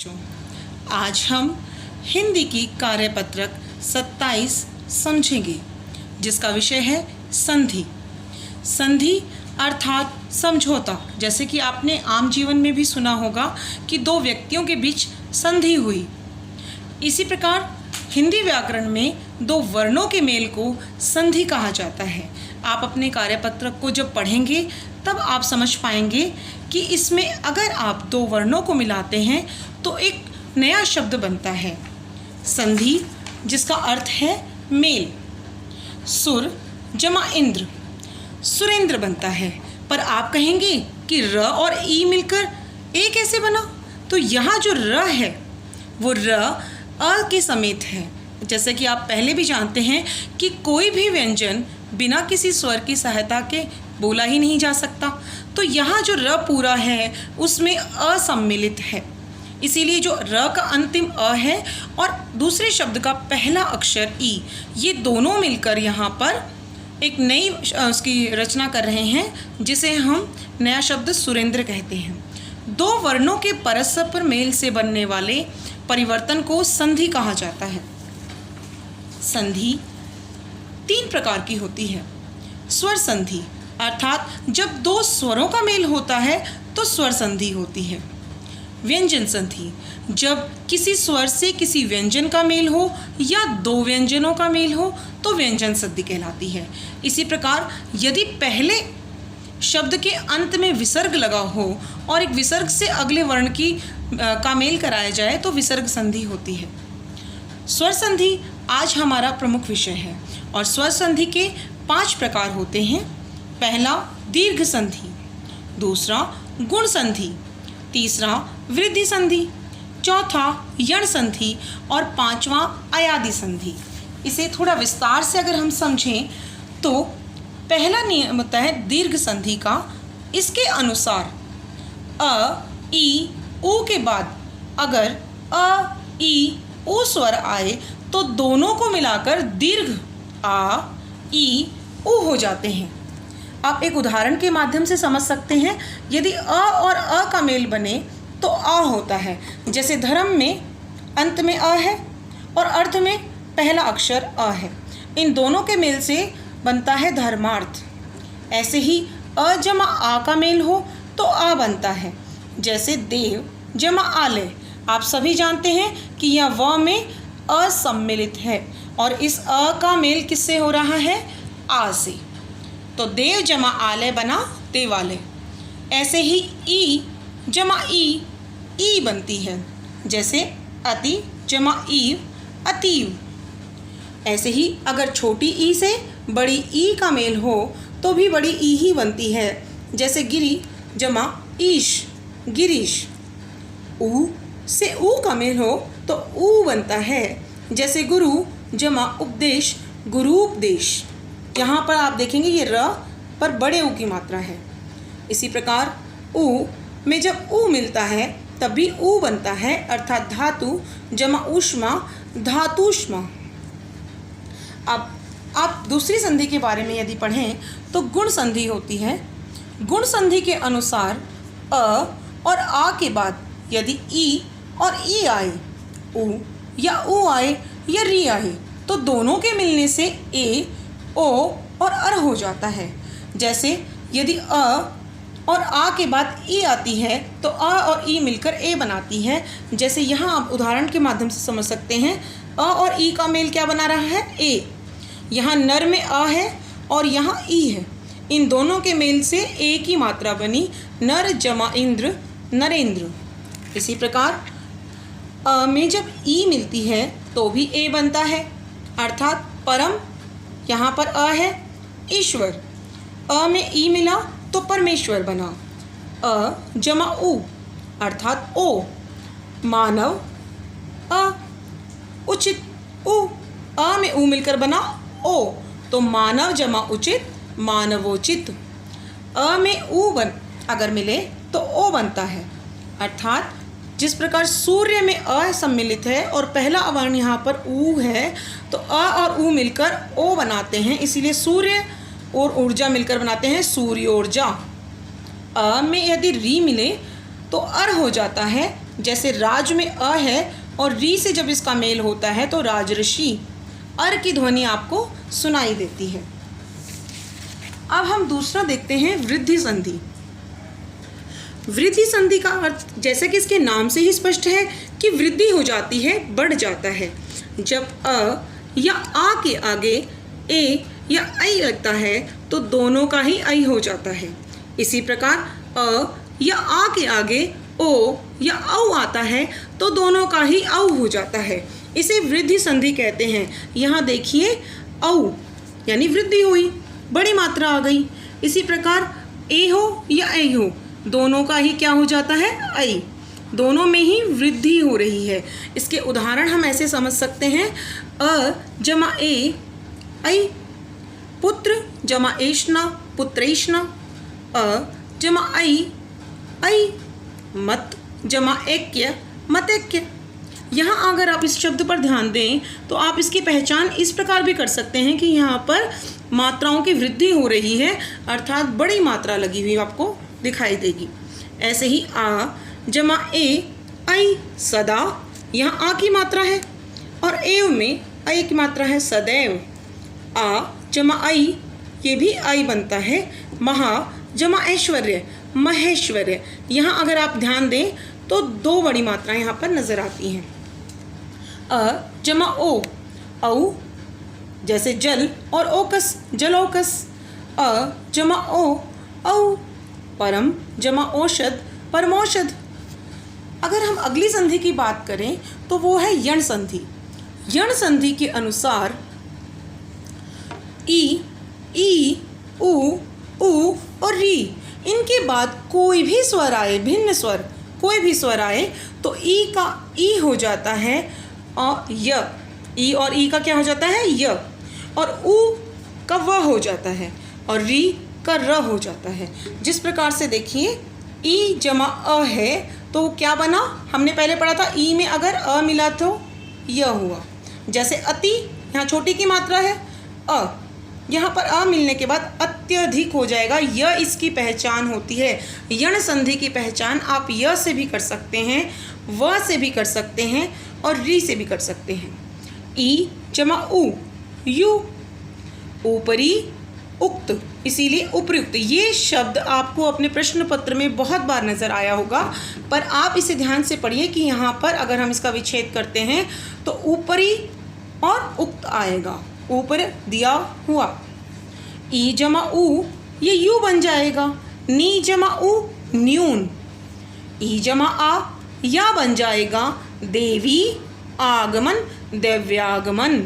बच्चों, आज हम हिंदी की कार्यपत्रक 27 समझेंगे, जिसका विषय है संधि। संधि अर्थात समझौता। जैसे कि आपने आम जीवन में भी सुना होगा कि दो व्यक्तियों के बीच संधि हुई। इसी प्रकार हिंदी व्याकरण में दो वर्णों के मेल को संधि कहा जाता है। आप अपने कार्यपत्रक को जब पढ़ेंगे तब आप समझ पाएंगे कि इसमें अगर आप दो वर्णों को मिलाते हैं तो एक नया शब्द बनता है संधि, जिसका अर्थ है मेल। सुर जमा इंद्र, सुरेंद्र बनता है। पर आप कहेंगे कि र और ई मिलकर ए कैसे बना? तो यहाँ जो र है वो र अ के समेत है। जैसे कि आप पहले भी जानते हैं कि कोई भी व्यंजन बिना किसी स्वर की सहायता के बोला ही नहीं जा सकता। तो यहाँ जो र पूरा है उसमें अ सम्मिलित है, इसीलिए जो र का अंतिम अ है और दूसरे शब्द का पहला अक्षर ई, ये दोनों मिलकर यहाँ पर एक नई उसकी रचना कर रहे हैं, जिसे हम नया शब्द सुरेंद्र कहते हैं। दो वर्णों के परस्पर मेल से बनने वाले परिवर्तन को संधि कहा जाता है। संधि तीन प्रकार की होती है। स्वर संधि अर्थात जब दो स्वरों का मेल होता है तो स्वर संधि होती है। व्यंजन संधि जब किसी स्वर से किसी व्यंजन का मेल हो या दो व्यंजनों का मेल हो तो व्यंजन संधि कहलाती है। इसी प्रकार यदि पहले शब्द के अंत में विसर्ग लगा हो और एक विसर्ग से अगले वर्ण का मेल कराया जाए तो विसर्ग संधि होती है। स्वर संधि आज हमारा प्रमुख विषय है और स्वर संधि के 5 प्रकार होते हैं। पहला दीर्घ संधि, दूसरा गुण संधि, तीसरा वृद्धि संधि, चौथा यण संधि और पांचवा अयादि संधि। इसे थोड़ा विस्तार से अगर हम समझें तो पहला नियम होता है दीर्घ संधि का। इसके अनुसार अ ई उ के बाद अगर अ ई उ स्वर आए तो दोनों को मिलाकर दीर्घ आ ई उ हो जाते हैं। आप एक उदाहरण के माध्यम से समझ सकते हैं। यदि अ और अ का मेल बने तो आ होता है। जैसे धर्म में अंत में अ है और अर्थ में पहला अक्षर अ है। इन दोनों के मेल से बनता है धर्मार्थ। ऐसे ही अ जमा आ का मेल हो तो आ बनता है। जैसे देव जमा आलय। आप सभी जानते हैं कि यह व में अ सम्मिलित है और इस अ का मेल किससे हो रहा है? आ से। तो देव जमा आलय बना देवालय। ऐसे ही ई जमा ई बनती है। जैसे अति जमा ईव अतीव। ऐसे ही अगर छोटी ई से बड़ी ई का मेल हो तो भी बड़ी ई ही बनती है। जैसे गिरी जमा ईश गिरीश। ऊ से ऊ का मेल हो तो ऊ बनता है। जैसे गुरु जमा उपदेश गुरुपदेश। यहाँ पर आप देखेंगे ये र पर बड़े ऊ की मात्रा है। इसी प्रकार ऊ में जब ऊ मिलता है तब भी ऊ बनता है, अर्थात धातु जमा ऊष्मा धातुष्मा। अब आप दूसरी संधि के बारे में यदि पढ़ें तो गुण संधि होती है। गुण संधि के अनुसार अ और आ के बाद यदि ई और ई आए, ऊ या ऊ आए या री आए तो दोनों के मिलने से ए ओ और अर हो जाता है। जैसे यदि अ और आ के बाद ई आती है तो अ और ई मिलकर ए बनाती है। जैसे यहाँ आप उदाहरण के माध्यम से समझ सकते हैं। अ और ई का मेल क्या बना रहा है? ए। यहाँ नर में अ है और यहाँ ई है। इन दोनों के मेल से ए की मात्रा बनी नर जमा इंद्र नरेंद्र। इसी प्रकार अ में जब ई मिलती है तो भी ए बनता है, अर्थात परम। यहाँ पर अ है ईश्वर। अ में ई मिला तो परमेश्वर बना। अ जमा उ अर्थात ओ। मानव अ उचित उ। अ में उ मिलकर बना ओ तो मानव जमा उचित मानवोचित। अ में उ अगर मिले तो ओ बनता है, अर्थात जिस प्रकार सूर्य में अ सम्मिलित है और पहला वर्ण यहाँ पर ऊ है तो अ और ऊ मिलकर ओ बनाते हैं, इसीलिए सूर्य और ऊर्जा मिलकर बनाते हैं सूर्योर्जा। अ में यदि री मिले तो अर हो जाता है जैसे राज में अ है और री से जब इसका मेल होता है तो राजऋषि, अर की ध्वनि आपको सुनाई देती है। अब हम दूसरा देखते हैं वृद्धि संधि। वृद्धि संधि का अर्थ जैसा कि इसके नाम से ही स्पष्ट है कि वृद्धि हो जाती है, बढ़ जाता है। जब अ या आ के आगे ए या ऐ लगता है तो दोनों का ही ऐ हो जाता है। इसी प्रकार अ या आ के आगे ओ या औ आता है तो दोनों का ही औ हो जाता है। इसे वृद्धि संधि कहते हैं। यहाँ देखिए औ यानी वृद्धि हुई, बड़ी मात्रा आ गई। इसी प्रकार ए हो या ऐ हो, दोनों का ही क्या हो जाता है, ऐ। दोनों में ही वृद्धि हो रही है। इसके उदाहरण हम ऐसे समझ सकते हैं, अ जमा ए ऐ, पुत्र जमा एष्णा पुत्रैष्णा, अ जमा ऐ, मत जमा ऐक्य मतैक्य। यहाँ अगर आप इस शब्द पर ध्यान दें तो आप इसकी पहचान इस प्रकार भी कर सकते हैं कि यहाँ पर मात्राओं की वृद्धि हो रही है, अर्थात बड़ी मात्रा लगी हुई आपको दिखाई देगी। ऐसे ही आ जमा ए ऐ सदा, यहाँ आ की मात्रा है और एव में ऐ की मात्रा है सदैव। आ जमा ऐ, ये भी ऐ बनता है। महा जमा ऐश्वर्य महेश्वर्य। यहाँ अगर आप ध्यान दें तो दो बड़ी मात्राएं यहाँ पर नजर आती हैं। अ जमा ओ औ, जैसे जल और ओकस जलौकस। अ जमा ओ औ, परम जमा औषध परमौषध। अगर हम अगली संधि की बात करें तो वो है यण संधि। यण संधि के अनुसार ई, उ और री, इनके बाद कोई भी स्वर आए, भिन्न स्वर कोई भी स्वर आए तो ई का ई हो जाता है और य। ई और ई का क्या हो जाता है, य। और उ का व हो जाता है और री का र हो जाता है। जिस प्रकार से देखिए ई जमा अ है तो क्या बना, हमने पहले पढ़ा था ई में अगर अ मिला तो य हुआ। जैसे अति, यहाँ छोटी की मात्रा है अ, यहाँ पर अ मिलने के बाद अत्यधिक हो जाएगा, य इसकी पहचान होती है। यण संधि की पहचान आप य से भी कर सकते हैं, व से भी कर सकते हैं और री से भी कर सकते हैं। ई जमा उ, यू, ऊपरी उक्त, इसीलिए उपयुक्त। ये शब्द आपको अपने प्रश्न पत्र में बहुत बार नज़र आया होगा, पर आप इसे ध्यान से पढ़िए कि यहाँ पर अगर हम इसका विच्छेद करते हैं तो ऊपरी और उक्त आएगा, ऊपर दिया हुआ। ई जमा उ, ये यू बन जाएगा। नी जमा उ, न्यून। ई जमा आ, या बन जाएगा देवी आगमन दिव्यागमन।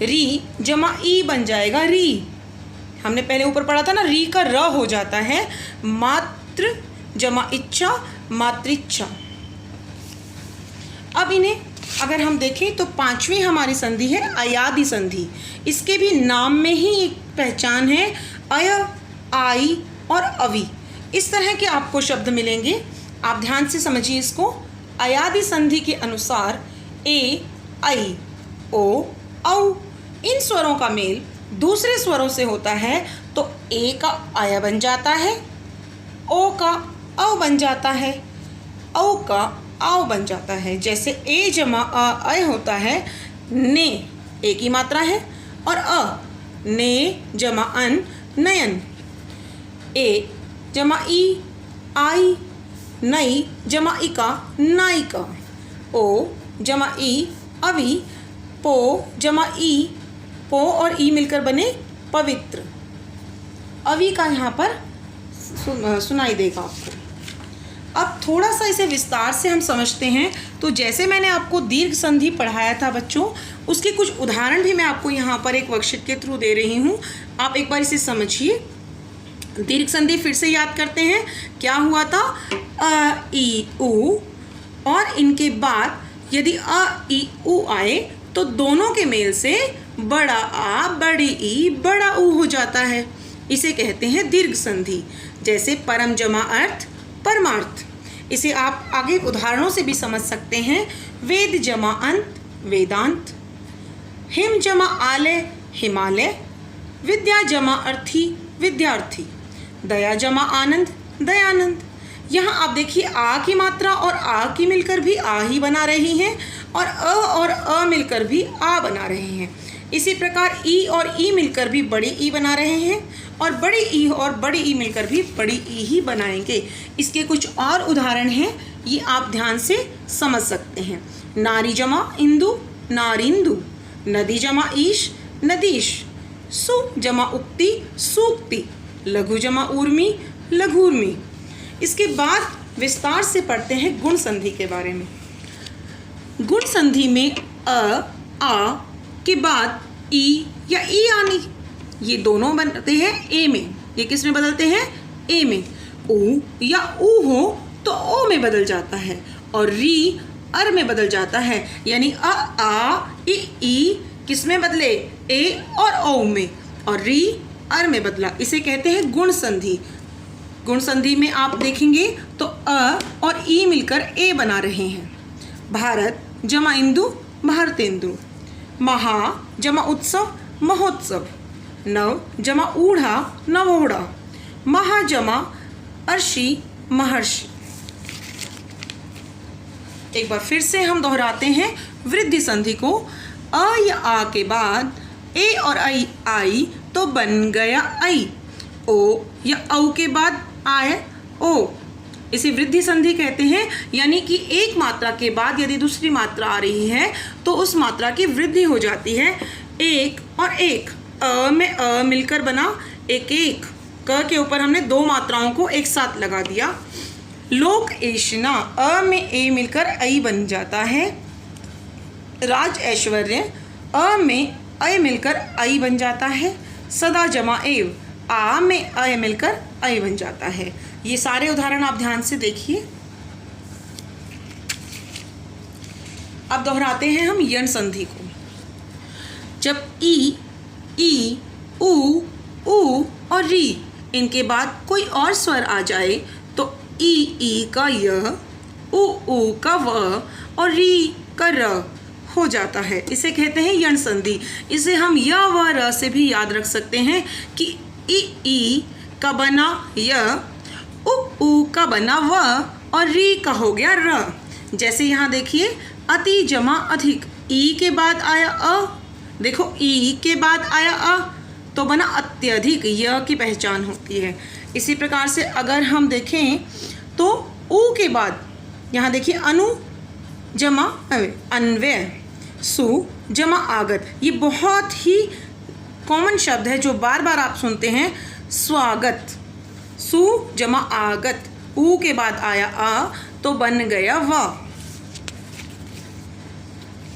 री जमा ई बन जाएगा री, हमने पहले ऊपर पढ़ा था ना, री का र हो जाता है। मात्र जमा इच्छा मातृच्छा। अब इन्हें अगर हम देखें तो पांचवी हमारी संधि है अयादि संधि। इसके भी नाम में ही एक पहचान है, अय, आई और अवि। इस तरह के आपको शब्द मिलेंगे, आप ध्यान से समझिए इसको। अयादि संधि के अनुसार ए, ऐ, ओ, औ, इन स्वरों का मेल दूसरे स्वरों से होता है तो ए का अय बन जाता है, ओ का औ बन जाता है, औ का आओ बन जाता है। जैसे ए जमा अ होता है, ने ए की मात्रा है, और अ ने जमा अन नयन। ए जमा ई आई, नई जमा इका नायिका। ओ जमा ई अवि, पो जमा ई, पो और ई मिलकर बने पवित्र। अवि का यहाँ पर सुनाई देगा आपको। अब थोड़ा सा इसे विस्तार से हम समझते हैं तो जैसे मैंने आपको दीर्घ संधि पढ़ाया था बच्चों, उसके कुछ उदाहरण भी मैं आपको यहाँ पर एक वर्कशीट के थ्रू दे रही हूँ। आप एक बार इसे समझिए। दीर्घ संधि फिर से याद करते हैं, क्या हुआ था, अ ई उ, और इनके बाद यदि अ ई उ आए तो दोनों के मेल से बड़ा आ, बड़ी ई, बड़ा ऊ हो जाता है। इसे कहते हैं दीर्घ संधि। जैसे परम जमा अर्थ परमार्थ। इसे आप आगे उदाहरणों से भी समझ सकते हैं। वेद जमा अंत वेदांत। हिम जमा आलय हिमालय। विद्या जमा अर्थी विद्यार्थी। दया जमा आनंद दयानंद। यहाँ आप देखिए आ की मात्रा और आ की मिलकर भी आ ही बना रही हैं और अ मिलकर भी आ बना रहे हैं। इसी प्रकार ई और ई मिलकर भी बड़ी ई बना रहे हैं और बड़ी ई और बड़ी ई मिलकर भी बड़ी ई ही बनाएंगे। इसके कुछ और उदाहरण हैं, ये आप ध्यान से समझ सकते हैं। नारी जमा इंदु नारिंदु, नदी जमा ईश नदीश, सु जमा उक्ति सूक्ति, लघु जमा ऊर्मी लघुर्मी। इसके बाद विस्तार से पढ़ते हैं गुण संधि के बारे में। गुण संधि में आ के बाद ई या ई आनी, ये दोनों बनते हैं ए में। ये किस में बदलते हैं? ए में। ऊ या ऊ हो तो ओ में बदल जाता है और री अर में बदल जाता है, यानी आ ई किस में बदले? ए और ओ में, और री अर में बदला। इसे कहते हैं गुण संधि। गुण संधि में आप देखेंगे तो अ और ई मिलकर ए बना रहे हैं। भारत जमा इंदु भारतेंदु, महा जमा उत्सव महोत्सव, नव जमा ऊढ़ा नवोढ़ा, महा जमा अर्षि महर्षि। एक बार फिर से हम दोहराते हैं वृद्धि संधि को। अ या आ के बाद ए और आई तो बन गया आई। ओ या औ के बाद आए ओ, इसे वृद्धि संधि कहते हैं। यानी कि एक मात्रा के बाद यदि दूसरी मात्रा आ रही है तो उस मात्रा की वृद्धि हो जाती है। एक और एक, अ में अ मिलकर बना एक एक, क के ऊपर हमने दो मात्राओं को एक साथ लगा दिया। लोक ऐशना, अ में ए मिलकर ऐ बन जाता है। राज ऐश्वर्य, अ में अ मिलकर ऐ बन जाता है। सदा जमा एव, आ में अ मिलकर ऐ बन जाता है। ये सारे उदाहरण आप ध्यान से देखिए। अब दोहराते हैं हम यण संधि को। जब ई ऊ और री इनके बाद कोई और स्वर आ जाए तो ई का य, ऊ का व और री का र हो जाता है। इसे कहते हैं यण संधि। इसे हम य व र से भी याद रख सकते हैं कि ई का बना य, ऊ का बना व और री का हो गया र। जैसे यहाँ देखिए अति जमा अधिक, ई के बाद आया अ, देखो ई के बाद आया अ तो बना अत्यधिक, य की पहचान होती है। इसी प्रकार से अगर हम देखें तो ऊ के बाद यहाँ देखिए अनु जमा अन्वय, सु जमा आगत। ये बहुत ही कॉमन शब्द है जो बार बार आप सुनते हैं। स्वागत, सु जमा आगत, ऊ के बाद आया आ तो बन गया व।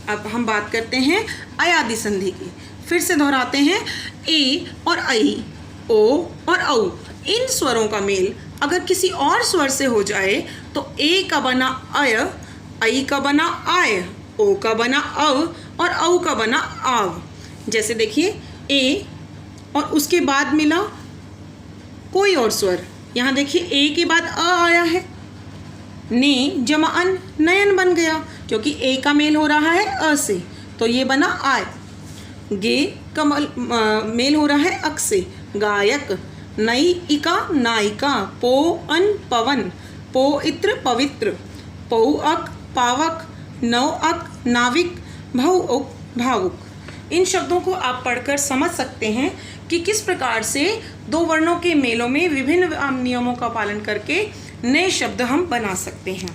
अब हम बात करते हैं अयादि संधि की। फिर से दोहराते हैं, ए और आई, ओ और औ, इन स्वरों का मेल अगर किसी और स्वर से हो जाए तो ए का बना अय, आई का बना आय, ओ का बना अव और औ का बना आव। जैसे देखिए ए और उसके बाद मिला कोई और स्वर। यहाँ देखिए ए के बाद अ आया है, ने जमा अन, नयन बन गया क्योंकि ए का मेल हो रहा है अ से, तो ये बना आय। गे का मेल हो रहा है अक से, गायक। नई इका नायिका, पो अन पवन, पो इत्र पवित्र, पौ अक पावक, नौ अक नाविक, भौ उक भावुक। इन शब्दों को आप पढ़कर समझ सकते हैं कि किस प्रकार से दो वर्णों के मेलों में विभिन्न नियमों का पालन करके नए शब्द हम बना सकते हैं।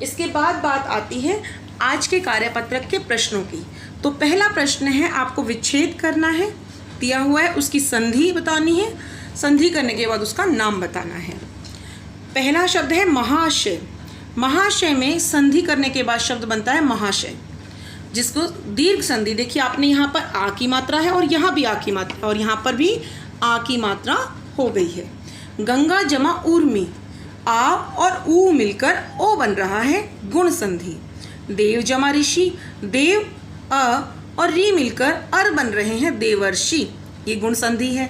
इसके बाद बात आती है आज के कार्यपत्रक के प्रश्नों की। तो पहला प्रश्न है, आपको विच्छेद करना है, दिया हुआ है, उसकी संधि बतानी है, संधि करने के बाद उसका नाम बताना है। पहला शब्द है महाशय। महाशय में संधि करने के बाद शब्द बनता है महाशय, जिसको दीर्घ संधि, देखिए आपने यहाँ पर आ की मात्रा है और यहाँ भी आ की मात्रा और यहाँ पर भी आ की मात्रा हो गई है। गंगा जमा ऊर्मी, आ और ऊ मिलकर ओ बन रहा है, गुण संधि। देव जमा ऋषि, देव अ और री मिलकर अर बन रहे हैं देवर्षि, ये गुण संधि है।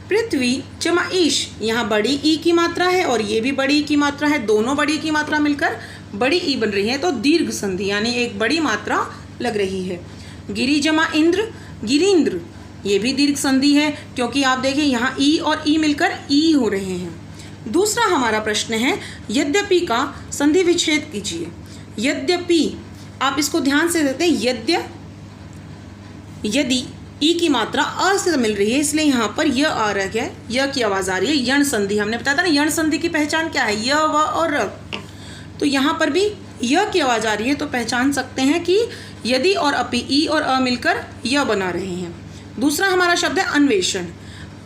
पृथ्वी जमा ईश, यहाँ बड़ी ई की मात्रा है और ये भी बड़ी ई की मात्रा है, दोनों बड़ी की मात्रा मिलकर बड़ी ई बन रही है, तो दीर्घ संधि यानी एक बड़ी मात्रा लग रही है। गिरी जमा इंद्र, गिरीन्द्र, ये भी दीर्घ संधि है क्योंकि आप देखें यहाँ ई और ई मिलकर ई हो रहे हैं। दूसरा हमारा प्रश्न है यद्यपि का संधि विच्छेद कीजिए। यद्यपि, आप इसको ध्यान से देखते हैं, यदि ई की मात्रा अ से मिल रही है, इसलिए यहाँ पर य आ रहा है, य की आवाज़ आ रही है। यण संधि, हमने बताया था ना यण संधि की पहचान क्या है, य व और र। तो यहाँ पर भी य की आवाज़ आ रही है, तो पहचान सकते हैं कि यदि और अपि, ई और अ मिलकर य बना रहे हैं। दूसरा हमारा शब्द है अन्वेषण।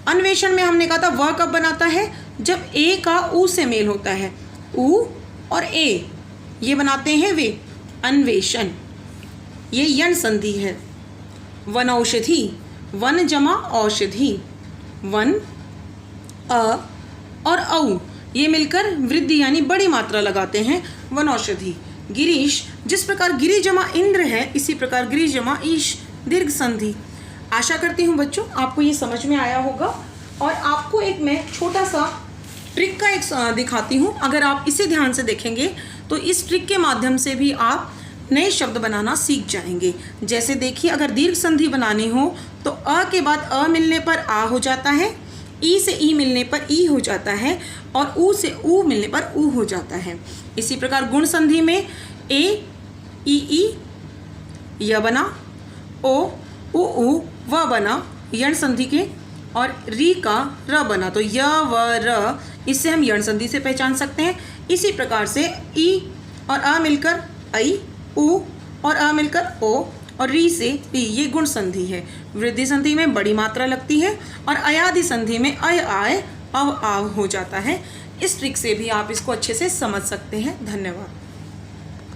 अन्वेषण में हमने कहा था वह कब बनाता है, जब ए का ऊ से मेल होता है। ऊ और ए ये बनाते हैं वे अन्वेषण, ये यण संधि है। वनौषधि, वन जमा औषधि, वन अ और औ ये मिलकर वृद्धि यानी बड़ी मात्रा लगाते हैं, वनौषधि। गिरीश, जिस प्रकार गिरी जमा इंद्र है, इसी प्रकार गिरी जमा ईश, दीर्घ संधि। आशा करती हूँ बच्चों आपको ये समझ में आया होगा। और आपको एक मैं छोटा सा ट्रिक का एक दिखाती हूँ। अगर आप इसे ध्यान से देखेंगे तो इस ट्रिक के माध्यम से भी आप नए शब्द बनाना सीख जाएंगे। जैसे देखिए, अगर दीर्घ संधि बनानी हो तो अ के बाद अ मिलने पर आ हो जाता है, ई से ई मिलने पर ई हो जाता है, और ऊ से ऊ मिलने पर ऊ हो जाता है। इसी प्रकार गुण संधि में ए ई य बना, ओ उ व बना यण संधि के, और री का र बना, तो य व र, इससे हम यण संधि से पहचान सकते हैं। इसी प्रकार से ई और अ मिलकर ऐ, उ और अ मिलकर ओ, और री से री, ये गुण संधि है। वृद्धि संधि में बड़ी मात्रा लगती है, और अयादि संधि में अय आय अव आव हो जाता है। इस ट्रिक से भी आप इसको अच्छे से समझ सकते हैं। धन्यवाद।